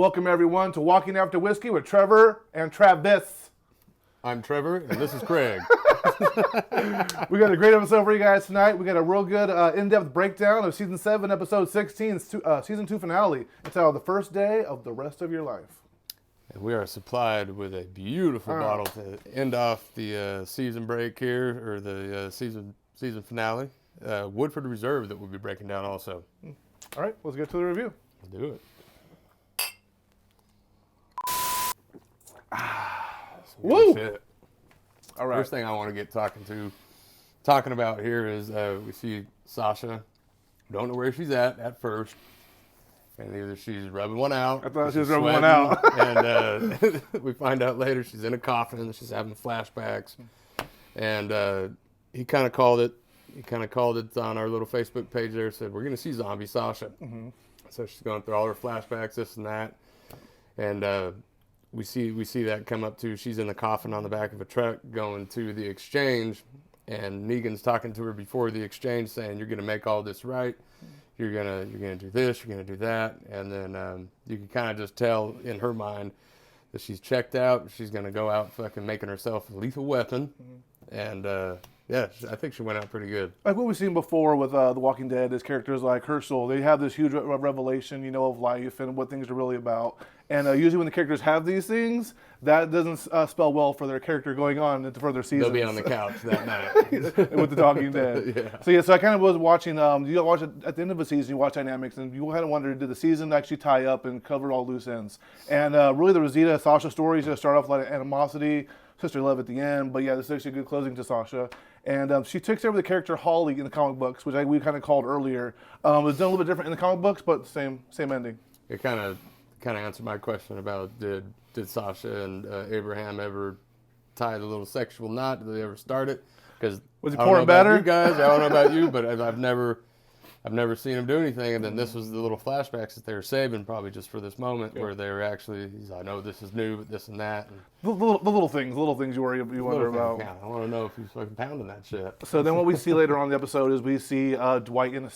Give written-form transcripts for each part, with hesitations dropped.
Welcome, everyone, to Walking After Whiskey with Trevor and Travis. I'm Trevor, and this is Craig. We got a great episode for you guys tonight. We got a real good in-depth breakdown of Season 7, Episode 16, Season 2 finale. It's out the first day of the rest of your life. And we are supplied with a beautiful bottle to end off the season break here, or the season finale. Woodford Reserve that we'll be breaking down also. All right, let's get to the review. Let's do it. Woo! Shit. All right. First thing I want to get talking about here is we see Sasha. Don't know where she's at first. And either she's rubbing one out. I thought she was rubbing one out. And we find out later she's in a coffin. She's having flashbacks. And he kind of called it. He kind of called it on our little Facebook page there. Said, we're going to see zombie Sasha. Mm-hmm. So she's going through all her flashbacks, this and that. And we see that come up to, she's in the coffin on the back of a truck going to the exchange. And Negan's talking to her before the exchange saying, you're going to make all this right. You're gonna do this, you're gonna do that, and then you can kind of just tell in her mind that she's checked out. She's gonna go out fucking making herself a lethal weapon, and yeah, I think she went out pretty good. Like what we've seen before with The Walking Dead, is characters like Herschel, they have this huge revelation, of life and what things are really about. And usually when the characters have these things, that doesn't spell well for their character going on into further seasons. They'll be on the couch that night. With The Walking Dead. Yeah. So I kind of was watching, you watch it at the end of a season, you watch dynamics, and you kind of wonder, did the season actually tie up and cover all loose ends? And really the Rosita-Sasha story is going to start off like animosity, sister love at the end, but yeah, this is actually a good closing to Sasha. And she takes over the character Holly in the comic books, which we kind of called earlier. It was done a little bit different in the comic books, but same ending. It kind of answered my question about did Sasha and Abraham ever tie the little sexual knot? Did they ever start it? Because was he pouring batter? You guys, I don't know about you, but I've never seen him do anything. And then this was the little flashbacks that they were saving, probably just for this moment, where they were actually, I know this is new, but this and that. And the little things you wonder about. Yeah, I want to know if he's fucking pounding that shit. So then what we see later on in the episode is we see Dwight in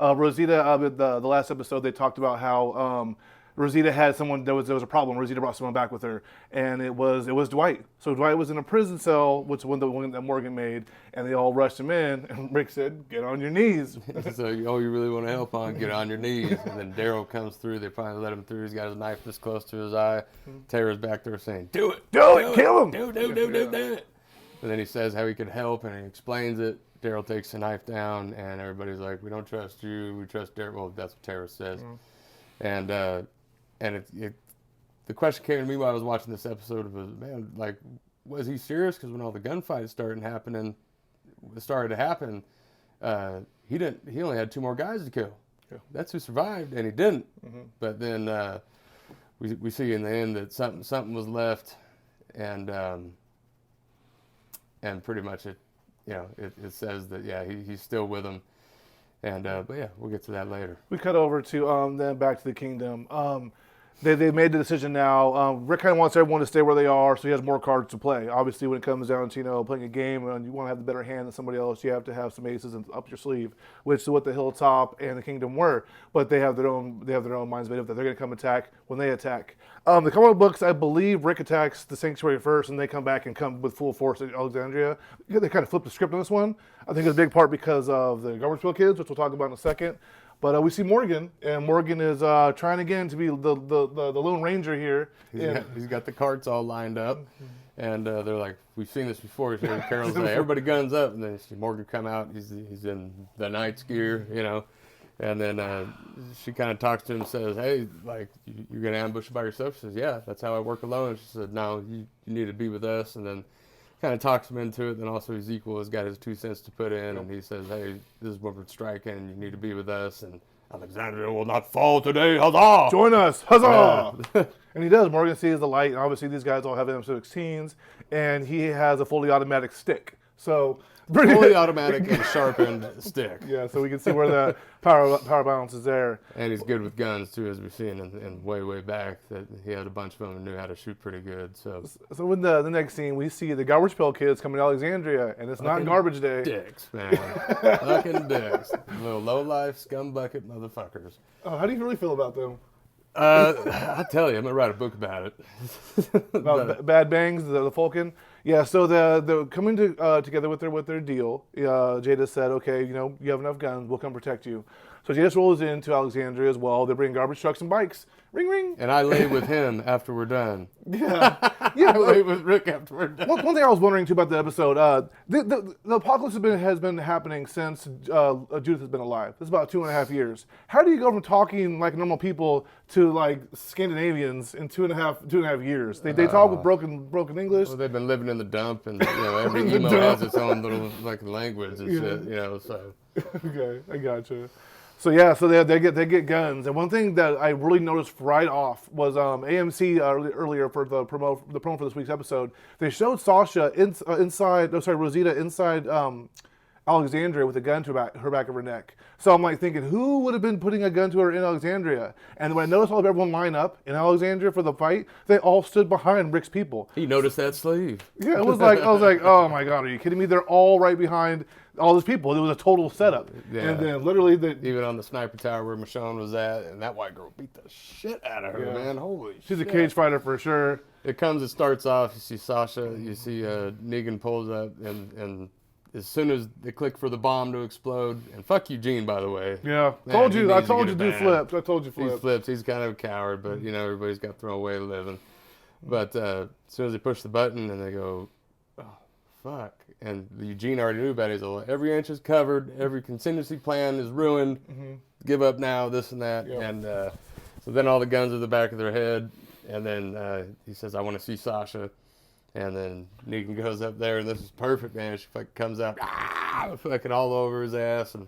Rosita, the last episode, they talked about how Rosita had someone, there was a problem. Rosita brought someone back with her, and it was Dwight. So Dwight was in a prison cell, which was the one that Morgan made, and they all rushed him in, and Rick said, get on your knees. So, you really want to help on, get on your knees. And then Daryl comes through, they finally let him through, he's got his knife this close to his eye. Tara's back there saying, do it, kill him. Do it. And then he says how he could help, and he explains it. Daryl takes the knife down, and everybody's like, we don't trust you, we trust Daryl. Well, that's what Tara says. And the question came to me while I was watching this episode was, man, like, was he serious? Because when all the gunfights started to happen, he only had 2 more guys to kill. Yeah. That's who survived, and he didn't. Mm-hmm. But then we see in the end that something was left, and pretty much it says that he's still with him. And but yeah, we'll get to that later. We cut over to then back to the kingdom. They made the decision now. Rick kind of wants everyone to stay where they are, so he has more cards to play. Obviously, when it comes down to playing a game and you want to have the better hand than somebody else, you have to have some aces up your sleeve, which is what the Hilltop and the Kingdom were. But they have their own minds made up that they're going to come attack when they attack. The comic books, I believe, Rick attacks the Sanctuary first, and they come back and come with full force at Alexandria. They kind of flipped the script on this one. I think it's a big part because of the Garbage Pail Kids, which we'll talk about in a second. But we see Morgan, and Morgan is trying again to be the Lone Ranger here. He's got the carts all lined up, and they're like, we've seen this before. So Carol's like, everybody guns up, and then you see Morgan come out. He's in the Knight's gear, and then she kind of talks to him and says, hey, like, you're going to ambush by yourself? She says, yeah, that's how I work alone. She said, no, you need to be with us, and then kind of talks him into it. Then also Ezekiel has got his 2 cents to put in, and he says, hey, this is what we're striking. You need to be with us, and Alexandria will not fall today. Huzzah! Join us. Huzzah! And he does. Morgan sees the light, and obviously these guys all have M16s, and he has a fully automatic stick. So fully automatic and sharpened stick. Yeah, so we can see where the power balance is there. And he's good with guns too, as we've seen in way back. That he had a bunch of them and knew how to shoot pretty good. So in the next scene, we see the Garbage Pail Kids coming to Alexandria, and it's not garbage day. Dicks, man, fucking dicks, little low life scum bucket motherfuckers. Oh, how do you really feel about them? I tell you, I'm gonna write a book about it. About Bad Bangs, the Falcon. Yeah, so the coming together with their deal. Jada said, okay, you have enough guns, we'll come protect you. So Jada rolls into Alexandria as well. They bring garbage trucks and bikes. Ring ring. And I lay with him after we're done. Yeah, I lay with Rick after we're done. One thing I was wondering too about the episode, the apocalypse has been happening since Judith has been alive. It's about 2.5 years. How do you go from talking like normal people to like Scandinavians in two and a half years? They talk with broken English. Well, they've been living in the dump, and every emo has its own little like language and shit. So Okay, I gotcha. So yeah, so they get guns, and one thing that I really noticed right off was AMC earlier for the promo for this week's episode. They showed Sasha Rosita inside Alexandria with a gun to her back of her neck. So I'm like thinking, who would have been putting a gun to her in Alexandria? And when I noticed all of everyone line up in Alexandria for the fight, they all stood behind Rick's people. he noticed that sleeve. Yeah, it was like I was like, oh my god, are you kidding me? They're all right behind all those people. It was a total setup. Yeah. And then literally Even on the sniper tower where Michonne was at, and that white girl beat the shit out of her, Yeah. man. Holy shit. she's a cage fighter for sure. It starts off, you see Sasha, you see Negan pulls up, and as soon as they click for the bomb to explode, and fuck Eugene, by the way. Yeah, Man, I told he you needs to to get a do ban. flips. I told you He flips. flips. He's kind of a coward, but everybody's got thrown away living. But as soon as they push the button and they go, oh fuck, and Eugene already knew about it. He's like, every inch is covered, every contingency plan is ruined. Give up now, this and that, Yep. and so then all the guns are in the back of their head, and then he says, "I want to see Sasha." And then Negan goes up there, and this is perfect, man. She fucking comes out, fucking all over his ass, and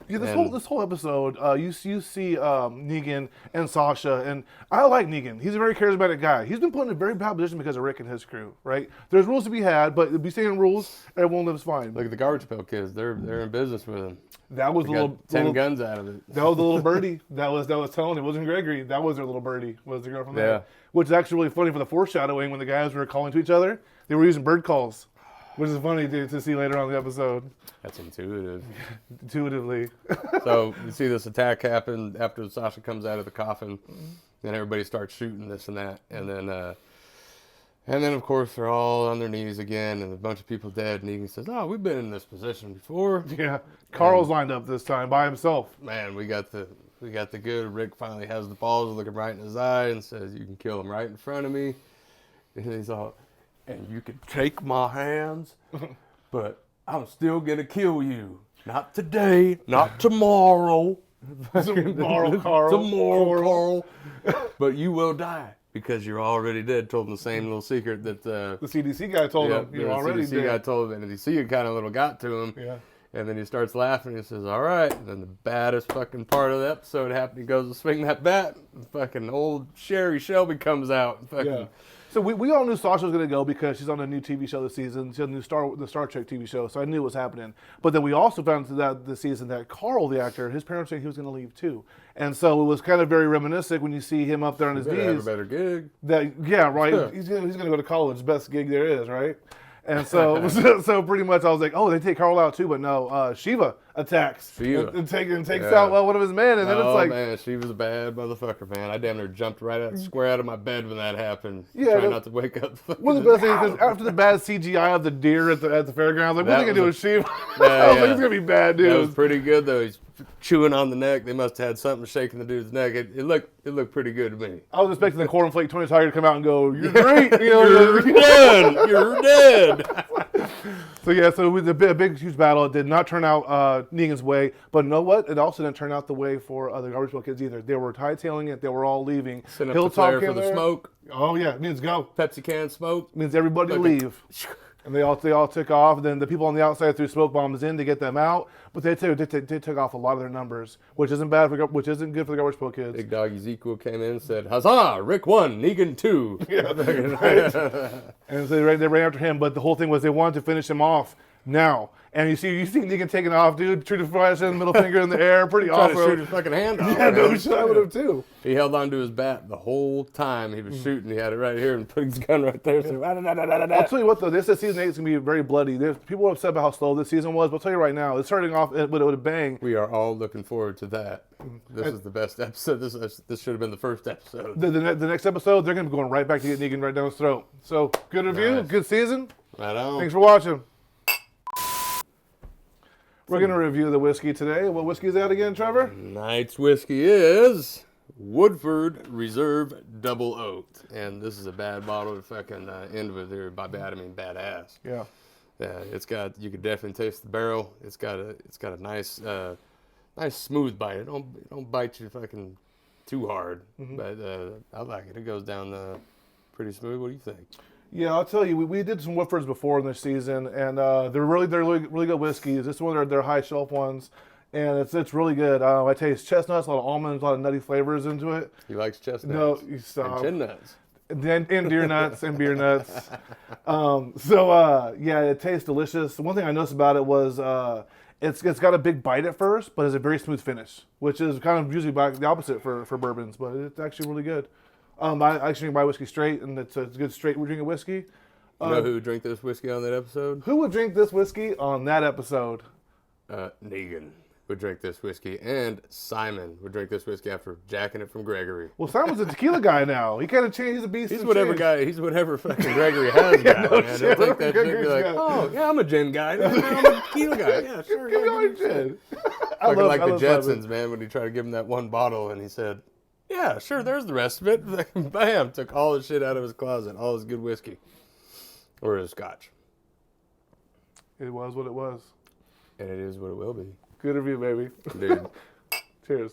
Yeah, this whole episode, you see Negan and Sasha, and I like Negan. He's a very charismatic guy. He's been put in a very bad position because of Rick and his crew, right? There's rules to be had, but if we stay in rules, everyone lives fine. look at the Garbage Pail Kids. They're in business with him. That was They the got 10 guns out of it. That was the little birdie. That was Tony. It wasn't Gregory. That was their little birdie. Was the girl from there? Yeah. Which is actually really funny for the foreshadowing when the guys were calling to each other. They were using bird calls, which is funny to see later on in the episode. That's intuitive. Intuitively. So you see this attack happen after Sasha comes out of the coffin, then everybody starts shooting this and that, and then of course they're all on their knees again, and a bunch of people dead. And Negan says, "Oh, we've been in this position before." Yeah. Carl's lined up this time by himself. Man, we got the good. Rick finally has the balls, looking right in his eye, and says, "You can kill him right in front of me." And he's all, "And you can take my hands, but I'm still gonna kill you. Not today, not tomorrow." Tomorrow, Carl. Tomorrow, Carl. But you will die because you're already dead. Told him the same little secret that The CDC guy told him you're already CDC guy dead. told him, and the CDC kind of little got to him. Yeah. And then he starts laughing. He says, "All right." And then the baddest fucking part of the episode happened. He goes to swing that bat. And fucking old Sherry Shelby comes out. And fucking, Yeah. So we all knew Sasha was going to go because she's on a new TV show this season. She's on the Star Trek TV show, so I knew it was happening. But then we also found that this season that Carl, the actor, his parents said he was going to leave too. And so it was kind of very reminiscent when you see him up there on his better have a knees. better gig. Yeah, right. He's gonna go to college, best gig there is, right? And so so pretty much I was like, oh, they take Carl out too, but no, Shiva attacks Shiva. and takes out one of his men, and then it's like, man, she was a bad motherfucker, man. I damn near jumped right out, square out of my bed when that happened. Yeah, Trying not to wake up. one of the best things is after the bad CGI of the deer at the fairgrounds, like, what are they That gonna do was with Shiva? Yeah, I was like, yeah. it's gonna be bad That was news. pretty good though. He's chewing on the neck. They must have had something shaking the dude's neck. It looked pretty good to me. I was expecting the cornflake Tony Tiger to come out and go, "You're great," You're dead. You're dead. So yeah, so it was a big, huge battle. It did not turn out Negan's way, but you know what? It also didn't turn out the way for the Garbage Pail Kids either. They were hightailing it. They were all leaving. Send up the flare for the smoke. Oh yeah, it means go. Pepsi can smoke. It means everybody Like a- leave. And they all took off. Then the people on the outside threw smoke bombs in to get them out. But they took off a lot of their numbers, which isn't which isn't good for the Garbage Pail Kids. Big dog Ezekiel came in and said, "Huzzah! Rick 1, Negan 2. Yeah, right. And so they ran after him. But the whole thing was they wanted to finish him off now. And you see Negan taking off, dude. True to flashing, middle finger in the air, pretty Trying to shoot off-road. his fucking hand off. Yeah, no man. shit, I would have too. He held on to his bat the whole time he was shooting. He had it right here and put his gun right there. So, I'll tell you what though, this season 8 is gonna be very bloody. There's people are upset about how slow this season was, but I'll tell you right now, it's starting off with a bang. we are all looking forward to that. This is the best episode. This should have been the first episode. The next episode, they're gonna be going right back to get Negan right down his throat. So good review, Nice. good season. Right on. Thanks for watching. We're gonna review the whiskey today. What whiskey is that again, Trevor? Tonight's whiskey is Woodford Reserve Double Oaked, and this is a bad bottle to fucking end with here. By bad I mean badass. Yeah. Yeah, you could definitely taste the barrel. It's got a nice smooth bite. It don't bite you fucking too hard, but I like it. It goes down pretty smooth. What do you think? Yeah, I'll tell you, we did some Woodfords before in this season, and they're really good whiskeys. This is one of their high shelf ones, and it's really good. I taste chestnuts, a lot of almonds, a lot of nutty flavors into it. He likes chestnuts. No, you stop. And chin nuts. And deer nuts and beer nuts. Yeah, it tastes delicious. The one thing I noticed about it was it's got a big bite at first, but it's a very smooth finish, which is kind of usually the opposite for bourbons, but it's actually really good. I actually buy whiskey straight, and it's a good straight drinking whiskey. You know who would drink this whiskey on that episode? Who would drink this whiskey on that episode? Negan would drink this whiskey, and Simon would drink this whiskey after jacking it from Gregory. Well, Simon's a tequila guy now. He kind of changed. He's a beast. He's whatever fucking Gregory has Yeah, now, no man. shit. He'll take that shit and be Gregory's like, got- oh, yeah, I'm a gin guy. I'm a tequila guy. Yeah, sure. Keep Yeah, going, give me shit. shit. Fucking like the I love Jetsons, Simon. man, when he tried to give him that one bottle, and he said, yeah, sure, there's the rest of it. Like, bam, took all the shit out of his closet, all his good whiskey. Or his scotch. It was what it was. And it is what it will be. Good review, baby. Dude. Cheers.